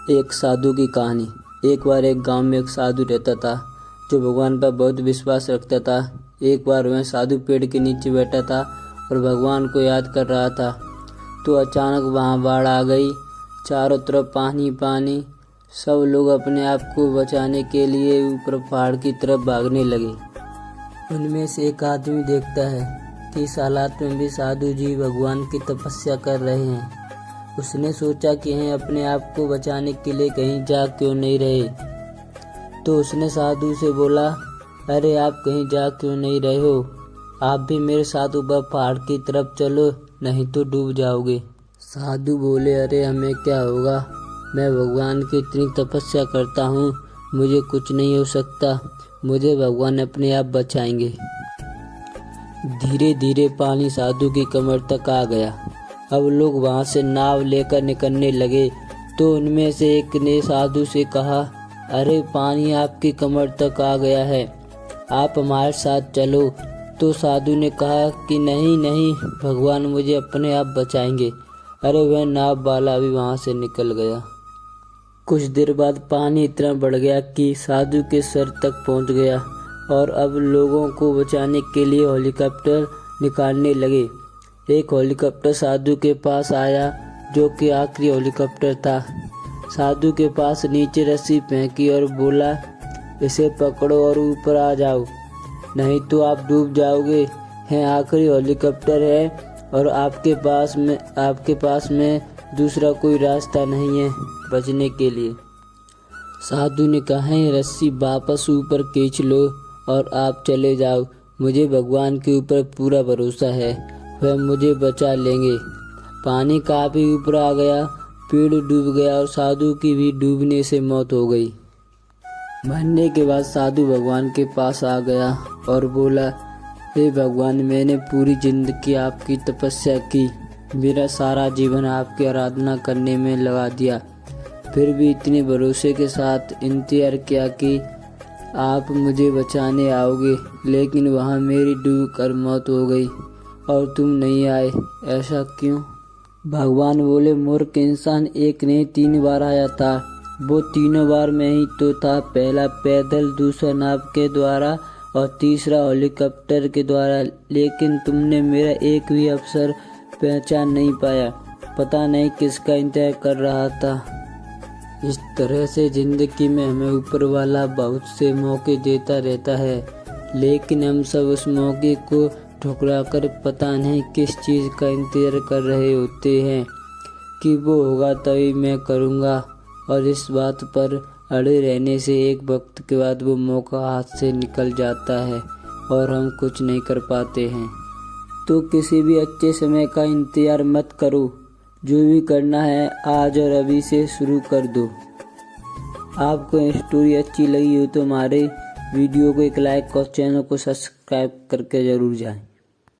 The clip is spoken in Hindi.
एक साधु की कहानी। एक बार एक गांव में एक साधु रहता था जो भगवान पर बहुत विश्वास रखता था। एक बार वह साधु पेड़ के नीचे बैठा था और भगवान को याद कर रहा था, तो अचानक वहां बाढ़ आ गई। चारों तरफ पानी पानी। सब लोग अपने आप को बचाने के लिए ऊपर पहाड़ की तरफ भागने लगे। उनमें से एक आदमी देखता है कि इस हालात में भी साधु जी भगवान की तपस्या कर रहे हैं। उसने सोचा कि अपने आप को बचाने के लिए कहीं जा क्यों नहीं रहे। तो उसने साधु से बोला, अरे आप कहीं जा क्यों नहीं रहे हो? आप भी मेरे साथ ऊपर पहाड़ की तरफ चलो, नहीं तो डूब जाओगे। साधु बोले, अरे हमें क्या होगा, मैं भगवान की इतनी तपस्या करता हूँ, मुझे कुछ नहीं हो सकता, मुझे भगवान अपने आप बचाएंगे। धीरे धीरे पानी साधु की कमर तक आ गया। अब लोग वहां से नाव लेकर निकलने लगे, तो उनमें से एक ने साधु से कहा, अरे पानी आपकी कमर तक आ गया है, आप हमारे साथ चलो। तो साधु ने कहा कि नहीं नहीं, भगवान मुझे अपने आप बचाएंगे। अरे वह नाव वाला भी वहां से निकल गया। कुछ देर बाद पानी इतना बढ़ गया कि साधु के सर तक पहुंच गया और अब लोगों को बचाने के लिए हेलीकॉप्टर निकालने लगे। एक हेलीकॉप्टर साधु के पास आया, जो कि आखिरी हेलीकॉप्टर था। साधु के पास नीचे रस्सी फेंकी और बोला, इसे पकड़ो और ऊपर आ जाओ, नहीं तो आप डूब जाओगे। है आखिरी हेलीकॉप्टर है और आपके पास में दूसरा कोई रास्ता नहीं है बचने के लिए। साधु ने कहा, रस्सी वापस ऊपर खींच लो और आप चले जाओ। मुझे भगवान के ऊपर पूरा भरोसा है, वह मुझे बचा लेंगे। पानी काफी ऊपर आ गया, पेड़ डूब गया और साधु की भी डूबने से मौत हो गई। मरने के बाद साधु भगवान के पास आ गया और बोला, हे भगवान, मैंने पूरी जिंदगी आपकी तपस्या की, मेरा सारा जीवन आपकी आराधना करने में लगा दिया, फिर भी इतने भरोसे के साथ इंतजार किया कि आप मुझे बचाने आओगे, लेकिन वहाँ मेरी डूब कर मौत हो गई और तुम नहीं आए, ऐसा क्यों? भगवान बोले, मूर्ख इंसान, एक नहीं 3 बार आया था, वो तीनों बार मैं ही तो था। पहला पैदल, दूसरा नाव के द्वारा और तीसरा हेलीकॉप्टर के द्वारा, लेकिन तुमने मेरा एक भी अवसर पहचान नहीं पाया, पता नहीं किसका इंतजार कर रहा था। इस तरह से जिंदगी में हमें ऊपर वाला बहुत से मौके देता रहता है, लेकिन हम सब उस मौके को ठुकरा कर पता नहीं किस चीज़ का इंतजार कर रहे होते हैं कि वो होगा तभी मैं करूँगा, और इस बात पर अड़े रहने से एक वक्त के बाद वो मौका हाथ से निकल जाता है और हम कुछ नहीं कर पाते हैं। तो किसी भी अच्छे समय का इंतजार मत करो, जो भी करना है आज और अभी से शुरू कर दो। आपको ये स्टोरी अच्छी लगी हो तो हमारे वीडियो को एक लाइक और चैनल को सब्सक्राइब करके ज़रूर जाएं।